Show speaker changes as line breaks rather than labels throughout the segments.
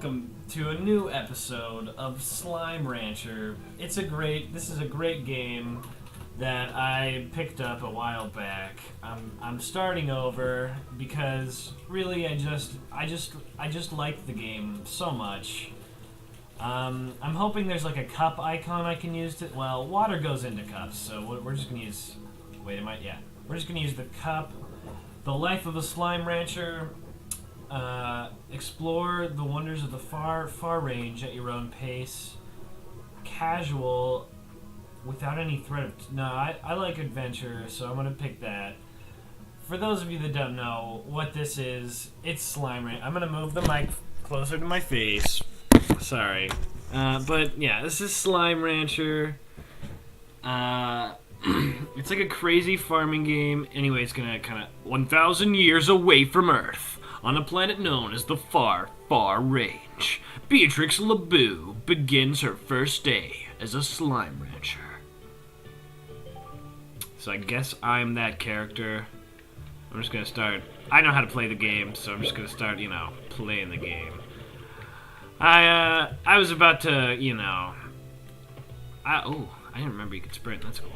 Welcome to a new episode of Slime Rancher. This is a great game that I picked up a while back. I'm starting over because really I just like the game so much. I'm hoping there's like a cup icon I can use to. Well, water goes into cups, so we're just gonna use. Wait, yeah. We're just gonna use the cup. The life of a slime rancher. Explore the wonders of the far range at your own pace. Casual, without any threat of... No, I like adventure, so I'm gonna pick that. For those of you that don't know what this is, it's Slime Rancher. I'm gonna move the mic closer to my face. Sorry. But yeah, this is Slime Rancher. It's like a crazy farming game. Anyway, it's gonna kind of... 1,000 years away from Earth, on a planet known as the Far, Far Range, Beatrix LeBeau begins her first day as a slime rancher. So I guess I'm that character. I'm just gonna start. I know how to play the game, so I'm just gonna start, playing the game. I was about to, I didn't remember you could sprint. That's cool.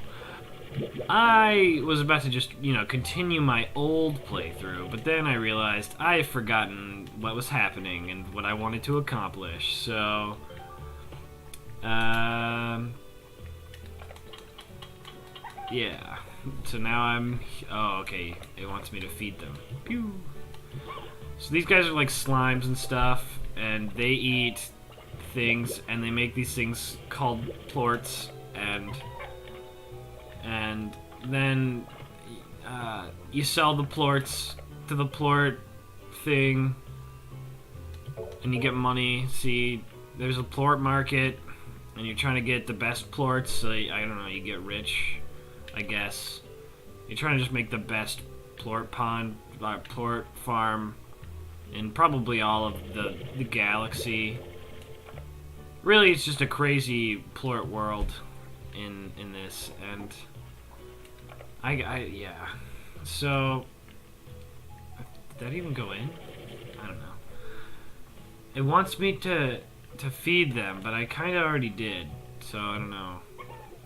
I was about to just, continue my old playthrough, but then I realized I had forgotten what was happening and what I wanted to accomplish, so... yeah. So now I'm... Oh, okay. It wants me to feed them. Pew! So these guys are like slimes and stuff, and they eat things, and they make these things called plorts, and then you sell the plorts to the plort thing, and you get money. See, there's a plort market, and you're trying to get the best plorts, so I don't know, you get rich, I guess. You're trying to just make the best plort plort farm in probably all of the galaxy. Really, it's just a crazy plort world in this, and yeah. So, did that even go in? I don't know. It wants me to feed them, but I kind of already did, so I don't know.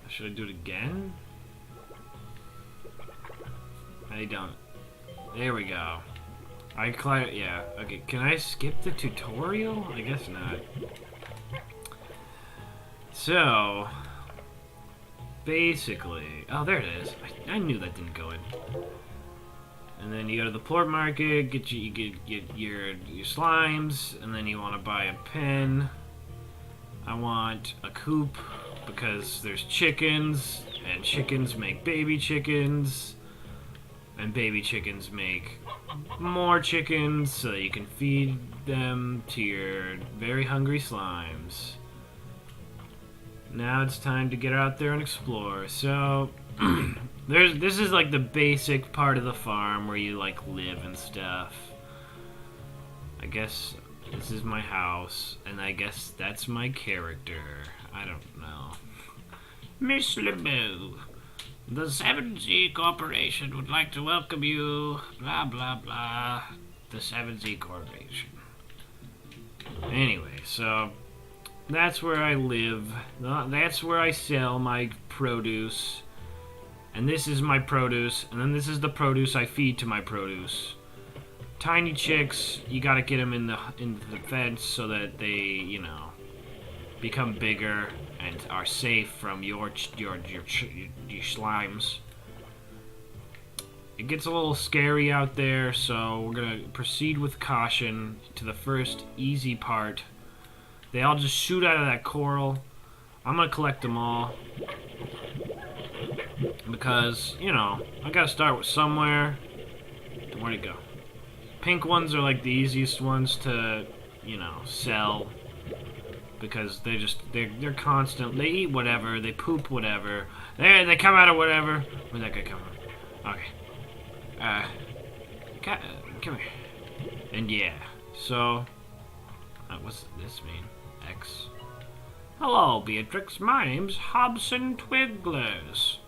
Should I do it again? I don't. There we go. Yeah. Okay, can I skip the tutorial? I guess not. So... basically, oh, there it is. I knew that didn't go in. And then you go to the plort market, get your slimes, and then you want to buy a pen. I want a coop because there's chickens, and chickens make baby chickens, and baby chickens make more chickens so that you can feed them to your very hungry slimes. Now it's time to get out there and explore. So, this is like the basic part of the farm where you like live and stuff. I guess this is my house, and I guess that's my character. I don't know. Miss LeBeau, the 7Z Corporation would like to welcome you, blah blah blah, the 7Z Corporation. Anyway, so... that's where I live. That's where I sell my produce. And this is my produce. And then this is the produce I feed to my produce. Tiny chicks, you gotta get them in the fence so that they, become bigger and are safe from your slimes. It gets a little scary out there, so we're gonna proceed with caution to the first easy part. They all just shoot out of that coral. I'm gonna collect them all. Because, I gotta start with somewhere. Where'd it go? Pink ones are like the easiest ones to, sell. Because they're constant. They eat whatever, they poop whatever. They come out of whatever. Where'd that guy come from? Okay. Come here. And yeah, so... what's this mean? X. Hello, Beatrix. My name's Hobson Twigglers.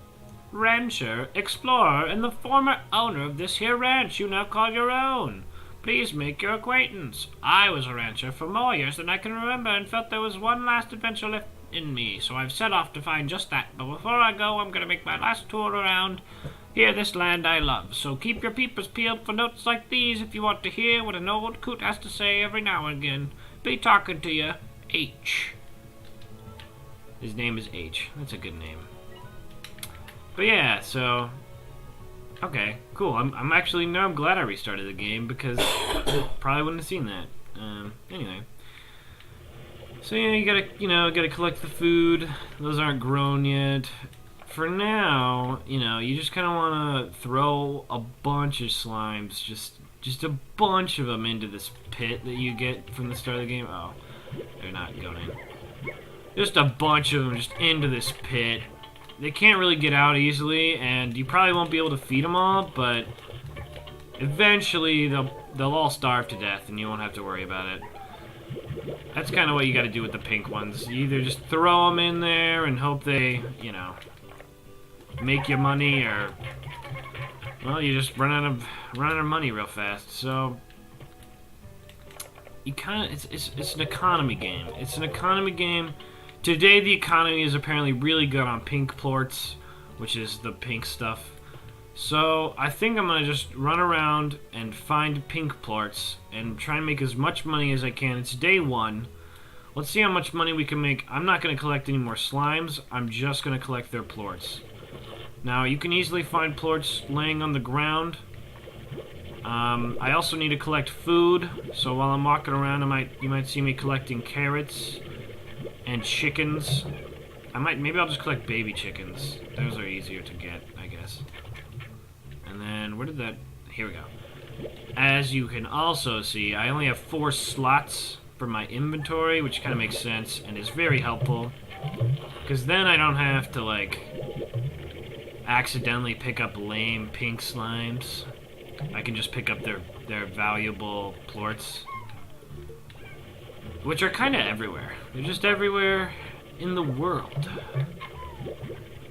Rancher, explorer, and the former owner of this here ranch you now call your own. Please make your acquaintance. I was a rancher for more years than I can remember and felt there was one last adventure left in me, so I've set off to find just that. But before I go, I'm going to make my last tour around here, this land I love. So keep your peepers peeled for notes like these if you want to hear what an old coot has to say every now and again. Be talking to you, H. His name is H. That's a good name. But yeah, so... Okay, cool. I'm actually... No, I'm glad I restarted the game because probably wouldn't have seen that. Anyway. So yeah, you gotta collect the food. Those aren't grown yet. For now, you just kind of want to throw a bunch of slimes, just a bunch of them into this pit that you get from the start of the game. Oh, they're not going in. Just a bunch of them just into this pit. They can't really get out easily, and you probably won't be able to feed them all, but eventually they'll all starve to death, and you won't have to worry about it. That's kind of what you got to do with the pink ones. You either just throw them in there and hope they, make you money, or well, you just run out of money real fast. So you kind of it's an economy game. It's an economy game. Today the economy is apparently really good on pink plorts, which is the pink stuff. So I think I'm gonna just run around and find pink plorts and try and make as much money as I can. It's day one. Let's see how much money we can make. I'm not gonna collect any more slimes. I'm just gonna collect their plorts. Now, you can easily find plorts laying on the ground. I also need to collect food, so while I'm walking around, you might see me collecting carrots and chickens. Maybe I'll just collect baby chickens. Those are easier to get, I guess. And then, where did that... Here we go. As you can also see, I only have 4 slots for my inventory, which kind of makes sense and is very helpful. Because then I don't have to, accidentally pick up lame pink slimes. I can just pick up their valuable plorts, which are kind of everywhere. They're just everywhere in the world.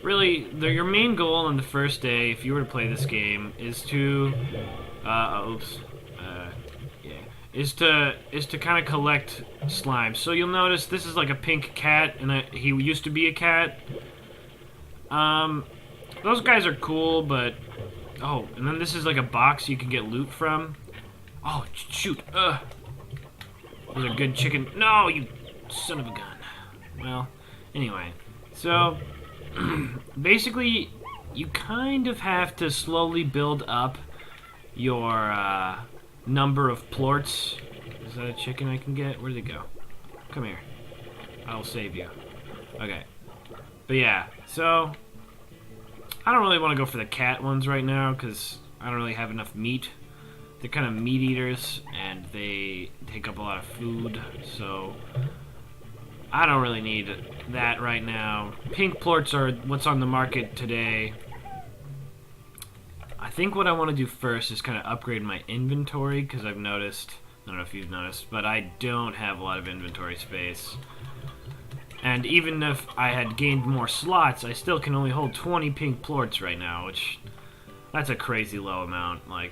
Really, your main goal on the first day, if you were to play this game, is to is to kind of collect slime. So you'll notice this is like a pink cat, and he used to be a cat. Those guys are cool, but... Oh, and then this is like a box you can get loot from. Oh, shoot. There's a good chicken. No, you son of a gun. Well, anyway. So, basically, you kind of have to slowly build up your number of plorts. Is that a chicken I can get? Where did it go? Come here. I'll save you. Okay. But yeah, so... I don't really want to go for the cat ones right now because I don't really have enough meat. They're kind of meat eaters and they take up a lot of food, so I don't really need that right now. Pink plorts are what's on the market today. I think what I want to do first is kind of upgrade my inventory because I've noticed, I don't know if you've noticed, but I don't have a lot of inventory space. And even if I had gained more slots, I still can only hold 20 pink plorts right now, which... That's a crazy low amount, whew.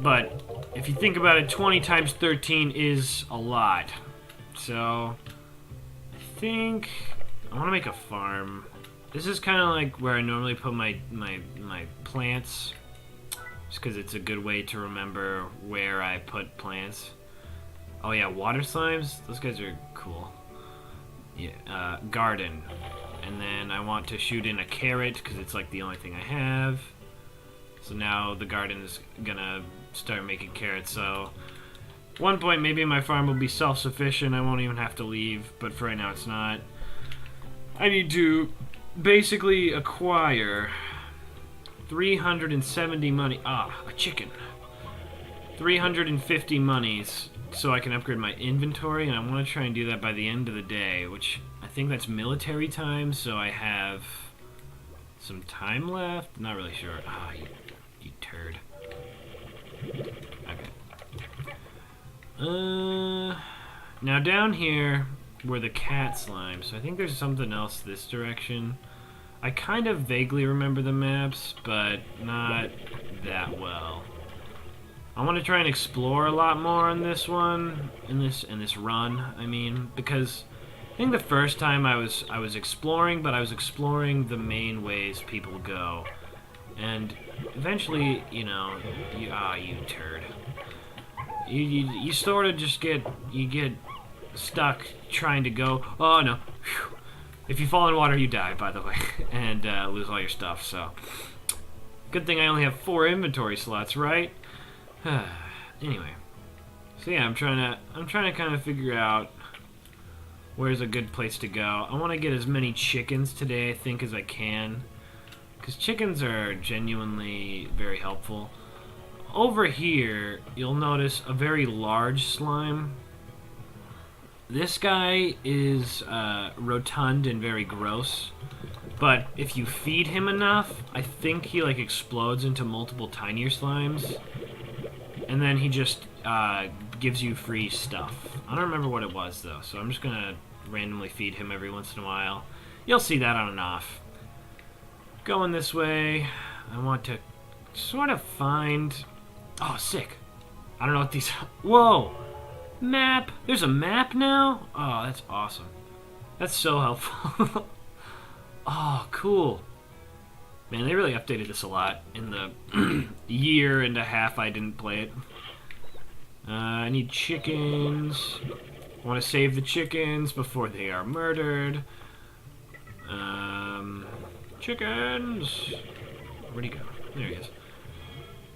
But, if you think about it, 20 times 13 is a lot. So, I think... I want to make a farm. This is kind of like where I normally put my plants. Just because it's a good way to remember where I put plants. Oh yeah, water slimes? Those guys are cool. Yeah, garden. And then I want to shoot in a carrot, because it's like the only thing I have. So now the garden is gonna start making carrots, so... At one point, maybe my farm will be self-sufficient, I won't even have to leave, but for right now it's not. I need to basically acquire 370 money... Ah, a chicken. 350 monies. So I can upgrade my inventory, and I want to try and do that by the end of the day, which I think that's military time, so I have some time left. Not really sure. Ah, you turd. Okay. Now down here were the cat slime, so I think there's something else this direction. I kind of vaguely remember the maps, but not that well. I want to try and explore a lot more in this one, in this run. I mean, because I think the first time I was exploring, but I was exploring the main ways people go, and eventually, you know, you turd. You sort of just get stuck trying to go. Oh no. Whew. If you fall in water, you die, by the way, and lose all your stuff, so. Good thing I only have 4 inventory slots, right? Anyway. So yeah, I'm trying to kind of figure out where's a good place to go. I want to get as many chickens today, I think, as I can. Because chickens are genuinely very helpful. Over here, you'll notice a very large slime. This guy is rotund and very gross, but if you feed him enough, I think he like explodes into multiple tinier slimes, and then he just gives you free stuff. I don't remember what it was though, so I'm just gonna randomly feed him every once in a while. You'll see that on and off. Going this way, I want to sort of find... Oh, sick. I don't know what these... Whoa! Map! There's a map now? Oh, that's awesome. That's so helpful. Oh, cool. Man, they really updated this a lot in the year and a half I didn't play it. I need chickens. I want to save the chickens before they are murdered. Chickens! Where'd he go? There he is.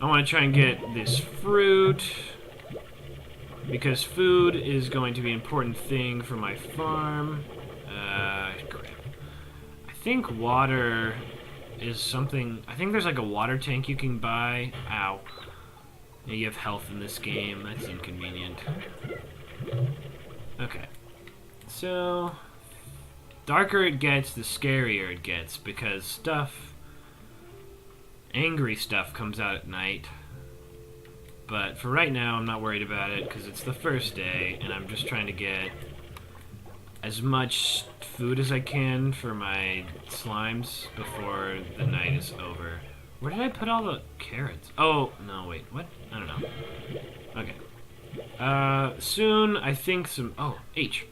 I want to try and get this fruit, because food is going to be an important thing for my farm. Crap. I think water is something... I think there's like a water tank you can buy. Ow. Yeah, you have health in this game. That's inconvenient. Okay. So... darker it gets, the scarier it gets, because angry stuff comes out at night. But for right now, I'm not worried about it, because it's the first day, and I'm just trying to get as much food as I can for my slimes before the night is over. Where did I put all the carrots? Oh, no, wait, what? I don't know. Okay. Soon, I think some... Oh, H.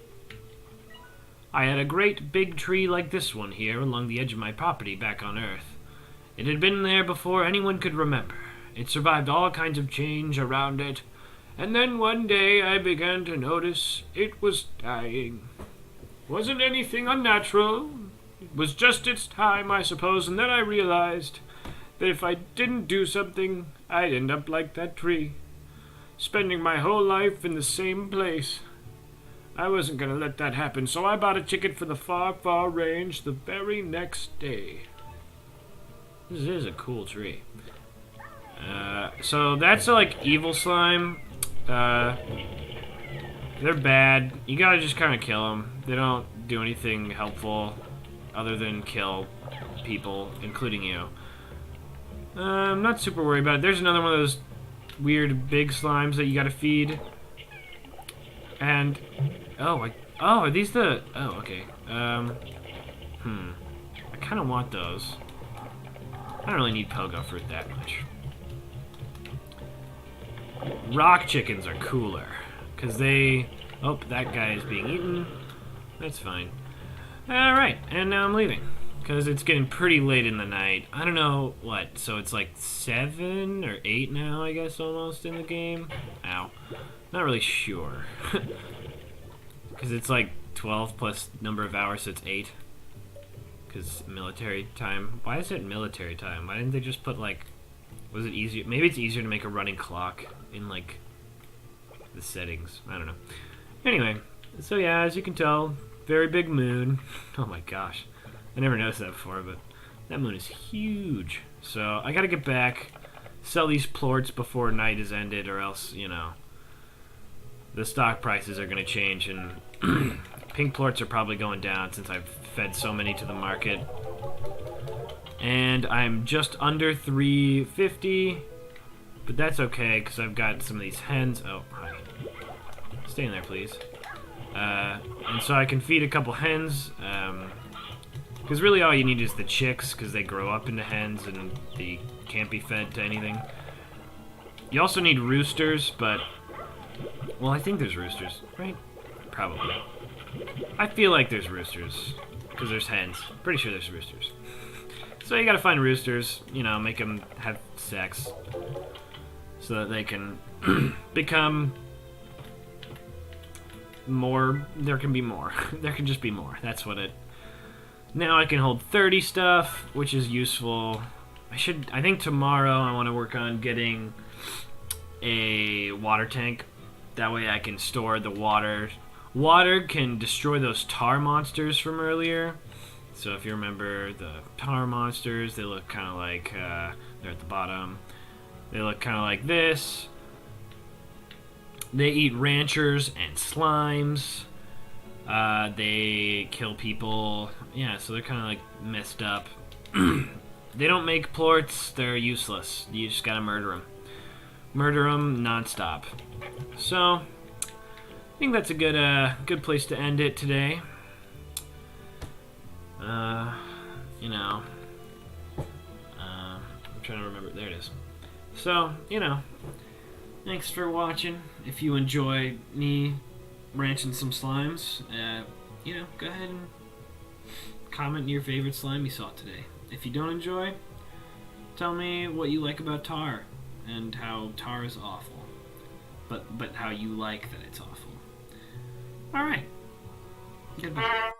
I had a great big tree like this one here along the edge of my property back on Earth. It had been there before anyone could remember. It survived all kinds of change around it, and then one day I began to notice it was dying. Wasn't anything unnatural. It was just its time, I suppose, and then I realized that if I didn't do something, I'd end up like that tree, spending my whole life in the same place. I wasn't going to let that happen, so I bought a ticket for the far, far range the very next day. This is a cool tree. So that's like evil slime. They're bad. You gotta just kind of kill them. They don't do anything helpful other than kill people, including you. I'm not super worried about it. There's another one of those weird big slimes that you gotta feed. And... Oh, are these the... Oh, okay. I kind of want those. I don't really need pogo fruit that much. Rock chickens are cooler, because they... Oh, that guy is being eaten. That's fine. Alright, and now I'm leaving, because it's getting pretty late in the night. I don't know what, so it's like 7 or 8 now, I guess, almost in the game? Ow. Not really sure. Because it's like 12 plus number of hours, so it's 8. Because military time. Why is it military time? Why didn't they just put like... Was it easier? Maybe it's easier to make a running clock in like the settings. I don't know. Anyway, so yeah, as you can tell, very big moon. Oh my gosh. I never noticed that before, but that moon is huge. So I gotta get back, sell these plorts before night is ended, or else, you know, the stock prices are gonna change, and pink plorts are probably going down since I've fed so many to the market. And I'm just under 350, but that's okay because I've got some of these hens. Oh, hi. Stay in there, please. And so I can feed a couple hens, because really all you need is the chicks, because they grow up into hens and they can't be fed to anything. You also need roosters, but... Well, I think there's roosters, right? Probably. I feel like there's roosters, because there's hens. Pretty sure there's roosters. So you gotta find roosters, you know, make them have sex, so that they can become more. There can be more. There can just be more. That's what it... Now I can hold 30 stuff, which is useful. I think tomorrow I want to work on getting a water tank. That way I can store the water. Water can destroy those tar monsters from earlier. So if you remember the tar monsters, they look kind of like, they're at the bottom. They look kind of like this. They eat ranchers and slimes. They kill people. Yeah, so they're kind of like messed up. They don't make plorts. They're useless. You just gotta murder them. Murder them nonstop. So, I think that's a good place to end it today. You know, I'm trying to remember. There it is. So, you know, thanks for watching. If you enjoy me ranching some slimes, you know, go ahead and comment your favorite slime you saw today. If you don't enjoy, tell me what you like about tar and how tar is awful, but how you like that it's awful. All right. Goodbye.